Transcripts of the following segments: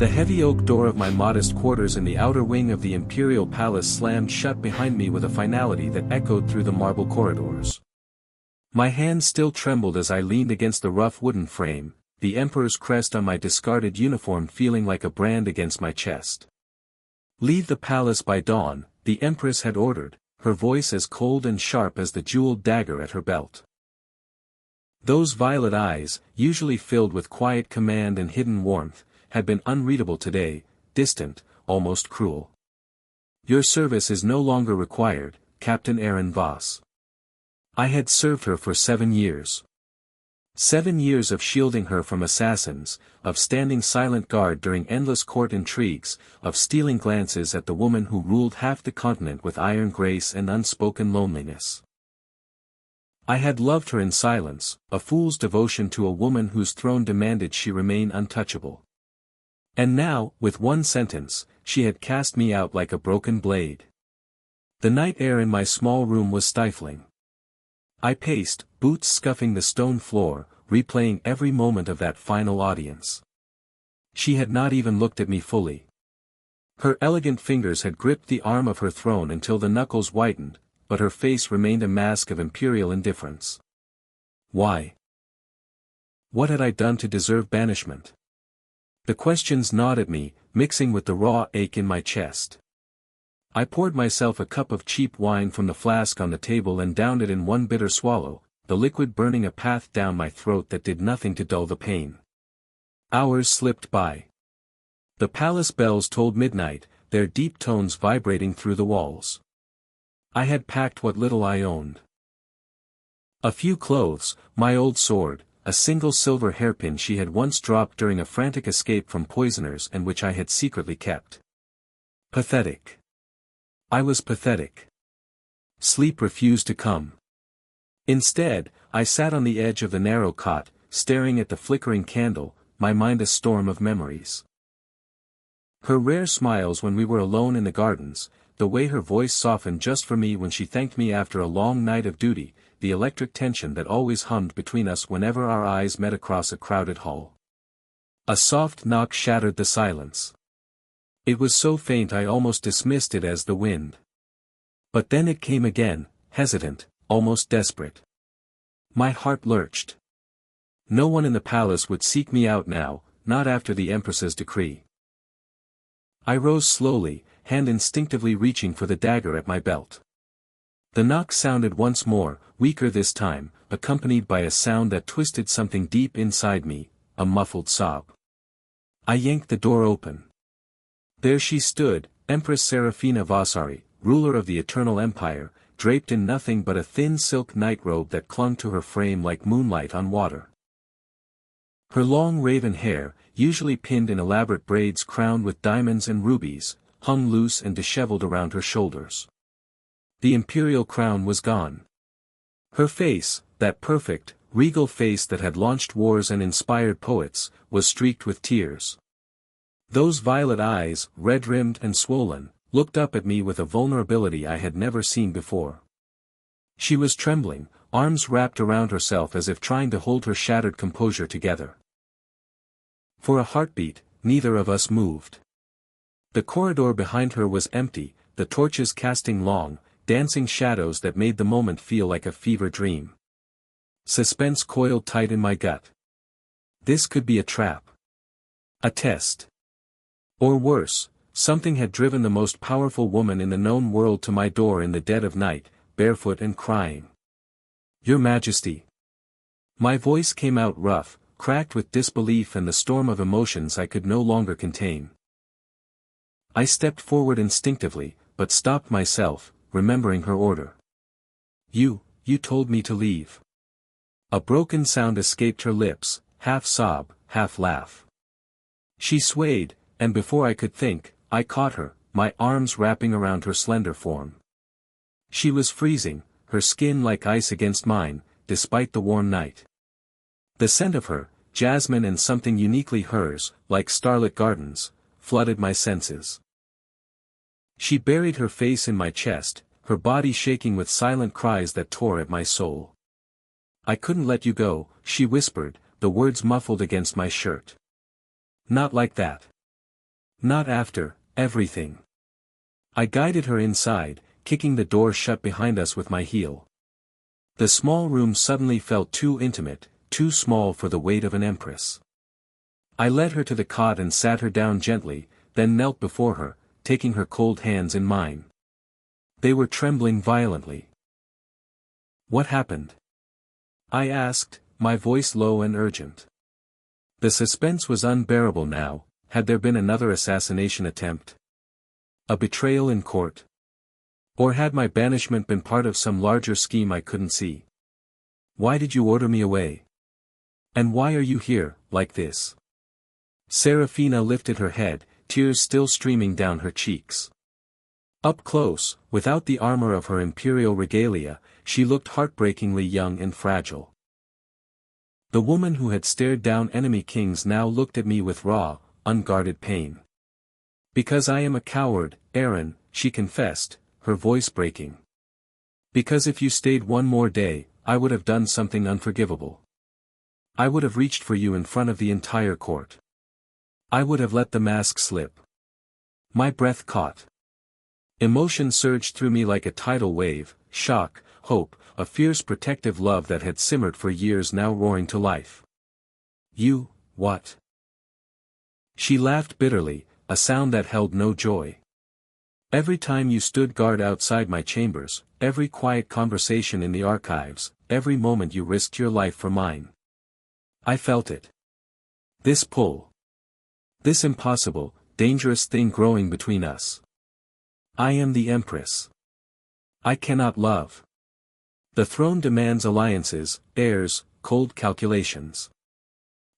The heavy oak door of my modest quarters in the outer wing of the Imperial Palace slammed shut behind me with a finality that echoed through the marble corridors. My hand still trembled as I leaned against the rough wooden frame, the Emperor's crest on my discarded uniform feeling like a brand against my chest. "Leave the palace by dawn," the Empress had ordered, her voice as cold and sharp as the jeweled dagger at her belt. Those violet eyes, usually filled with quiet command and hidden warmth, had been unreadable today, distant, almost cruel. "Your service is no longer required, Captain Arin Voss." I had served her for 7 years. 7 years of shielding her from assassins, of standing silent guard during endless court intrigues, of stealing glances at the woman who ruled half the continent with iron grace and unspoken loneliness. I had loved her in silence, a fool's devotion to a woman whose throne demanded she remain untouchable. And now, with one sentence, she had cast me out like a broken blade. The night air in my small room was stifling. I paced, boots scuffing the stone floor, replaying every moment of that final audience. She had not even looked at me fully. Her elegant fingers had gripped the arm of her throne until the knuckles whitened, but her face remained a mask of imperial indifference. Why? What had I done to deserve banishment? The questions gnawed at me, mixing with the raw ache in my chest. I poured myself a cup of cheap wine from the flask on the table and downed it in one bitter swallow, the liquid burning a path down my throat that did nothing to dull the pain. Hours slipped by. The palace bells tolled midnight, their deep tones vibrating through the walls. I had packed what little I owned. A few clothes, my old sword, a single silver hairpin she had once dropped during a frantic escape from poisoners and which I had secretly kept. Pathetic. I was pathetic. Sleep refused to come. Instead, I sat on the edge of the narrow cot, staring at the flickering candle, my mind a storm of memories. Her rare smiles when we were alone in the gardens, the way her voice softened just for me when she thanked me after a long night of duty, the electric tension that always hummed between us whenever our eyes met across a crowded hall. A soft knock shattered the silence. It was so faint I almost dismissed it as the wind. But then it came again, hesitant, almost desperate. My heart lurched. No one in the palace would seek me out now, not after the Empress's decree. I rose slowly, hand instinctively reaching for the dagger at my belt. The knock sounded once more, weaker this time, accompanied by a sound that twisted something deep inside me, a muffled sob. I yanked the door open. There she stood, Empress Serafina Vossari, ruler of the Eternal Empire, draped in nothing but a thin silk nightrobe that clung to her frame like moonlight on water. Her long raven hair, usually pinned in elaborate braids crowned with diamonds and rubies, hung loose and disheveled around her shoulders. The imperial crown was gone. Her face, that perfect, regal face that had launched wars and inspired poets, was streaked with tears. Those violet eyes, red-rimmed and swollen, looked up at me with a vulnerability I had never seen before. She was trembling, arms wrapped around herself as if trying to hold her shattered composure together. For a heartbeat, neither of us moved. The corridor behind her was empty, the torches casting long, dancing shadows that made the moment feel like a fever dream. Suspense coiled tight in my gut. This could be a trap. A test. Or worse, something had driven the most powerful woman in the known world to my door in the dead of night, barefoot and crying. "Your Majesty." My voice came out rough, cracked with disbelief and the storm of emotions I could no longer contain. I stepped forward instinctively, but stopped myself, remembering her order. You told me to leave." A broken sound escaped her lips, half sob, half laugh. She swayed, and before I could think, I caught her, my arms wrapping around her slender form. She was freezing, her skin like ice against mine, despite the warm night. The scent of her, jasmine and something uniquely hers, like starlit gardens, flooded my senses. She buried her face in my chest, her body shaking with silent cries that tore at my soul. "I couldn't let you go," she whispered, the words muffled against my shirt. "Not like that. Not after, everything. I guided her inside, kicking the door shut behind us with my heel. The small room suddenly felt too intimate, too small for the weight of an empress. I led her to the cot and sat her down gently, then knelt before her, taking her cold hands in mine. They were trembling violently. "What happened?" I asked, my voice low and urgent. The suspense was unbearable now. Had there been another assassination attempt? A betrayal in court? Or had my banishment been part of some larger scheme I couldn't see? Why did you order me away? And why are you here, like this? Serafina lifted her head, tears still streaming down her cheeks. Up close, without the armor of her imperial regalia, she looked heartbreakingly young and fragile. The woman who had stared down enemy kings now looked at me with raw, unguarded pain. "Because I am a coward, Arin," she confessed, her voice breaking. "Because if you stayed one more day, I would have done something unforgivable. I would have reached for you in front of the entire court. I would have let the mask slip." My breath caught. Emotion surged through me like a tidal wave, shock, hope, a fierce protective love that had simmered for years now roaring to life. "You, what?" She laughed bitterly, a sound that held no joy. "Every time you stood guard outside my chambers, every quiet conversation in the archives, every moment you risked your life for mine. I felt it. This pull. This impossible, dangerous thing growing between us. I am the Empress. I cannot love. The throne demands alliances, heirs, cold calculations.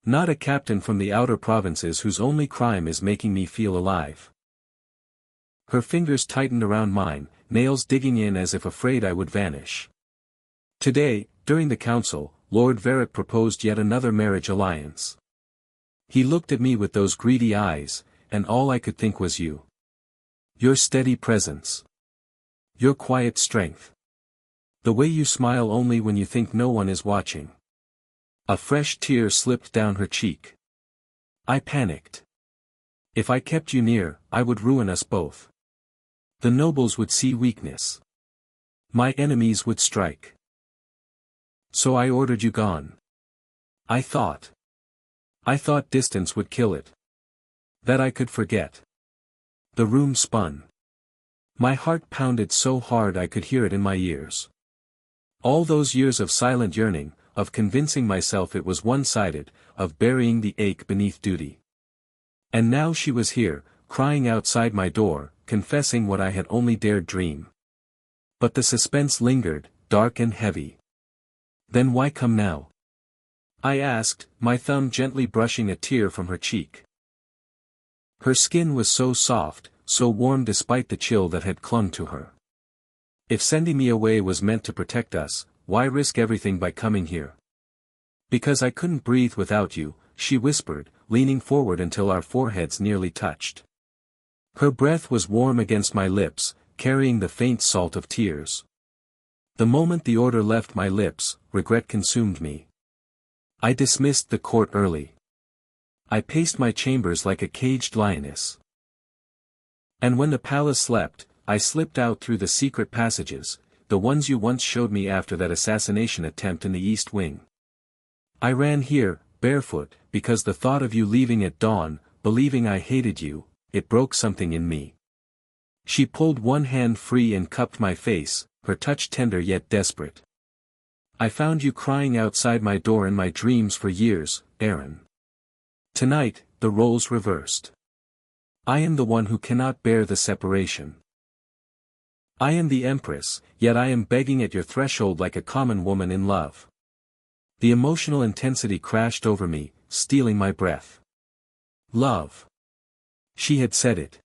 Not a captain from the outer provinces whose only crime is making me feel alive." Her fingers tightened around mine, nails digging in as if afraid I would vanish. Today, during the council, Lord Varric proposed yet another marriage alliance. He looked at me with those greedy eyes, and all I could think was you. Your steady presence. Your quiet strength. The way you smile only when you think no one is watching. A fresh tear slipped down her cheek. I panicked. If I kept you near, I would ruin us both. The nobles would see weakness. My enemies would strike. So I ordered you gone. I thought distance would kill it. That I could forget. The room spun. My heart pounded so hard I could hear it in my ears. All those years of silent yearning, of convincing myself it was one-sided, of burying the ache beneath duty. And now she was here, crying outside my door, confessing what I had only dared dream. But the suspense lingered, dark and heavy. Then why come now? I asked, my thumb gently brushing a tear from her cheek. Her skin was so soft, so warm despite the chill that had clung to her. If sending me away was meant to protect us, why risk everything by coming here? Because I couldn't breathe without you, she whispered, leaning forward until our foreheads nearly touched. Her breath was warm against my lips, carrying the faint salt of tears. The moment the order left my lips, regret consumed me. I dismissed the court early. I paced my chambers like a caged lioness. And when the palace slept, I slipped out through the secret passages, the ones you once showed me after that assassination attempt in the East Wing. I ran here, barefoot, because the thought of you leaving at dawn, believing I hated you, it broke something in me. She pulled one hand free and cupped my face, her touch tender yet desperate. I found you crying outside my door in my dreams for years, Arin. Tonight, the roles reversed. I am the one who cannot bear the separation. I am the Empress, yet I am begging at your threshold like a common woman in love. The emotional intensity crashed over me, stealing my breath. Love. She had said it.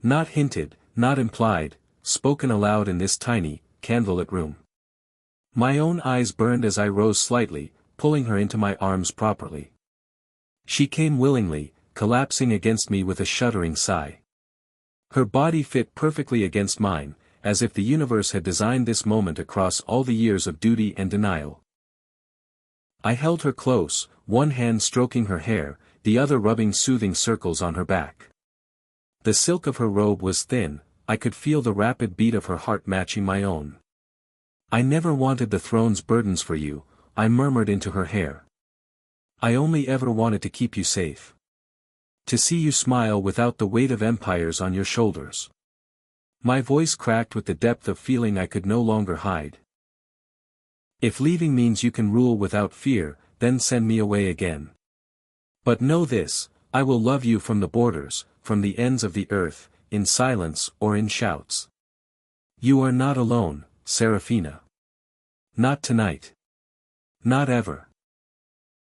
Not hinted, not implied, spoken aloud in this tiny, candlelit room. My own eyes burned as I rose slightly, pulling her into my arms properly. She came willingly, collapsing against me with a shuddering sigh. Her body fit perfectly against mine, as if the universe had designed this moment across all the years of duty and denial. I held her close, one hand stroking her hair, the other rubbing soothing circles on her back. The silk of her robe was thin, I could feel the rapid beat of her heart matching my own. I never wanted the throne's burdens for you, I murmured into her hair. I only ever wanted to keep you safe. To see you smile without the weight of empires on your shoulders. My voice cracked with the depth of feeling I could no longer hide. If leaving means you can rule without fear, then send me away again. But know this, I will love you from the borders, from the ends of the earth, in silence or in shouts. You are not alone, Serafina. Not tonight. Not ever.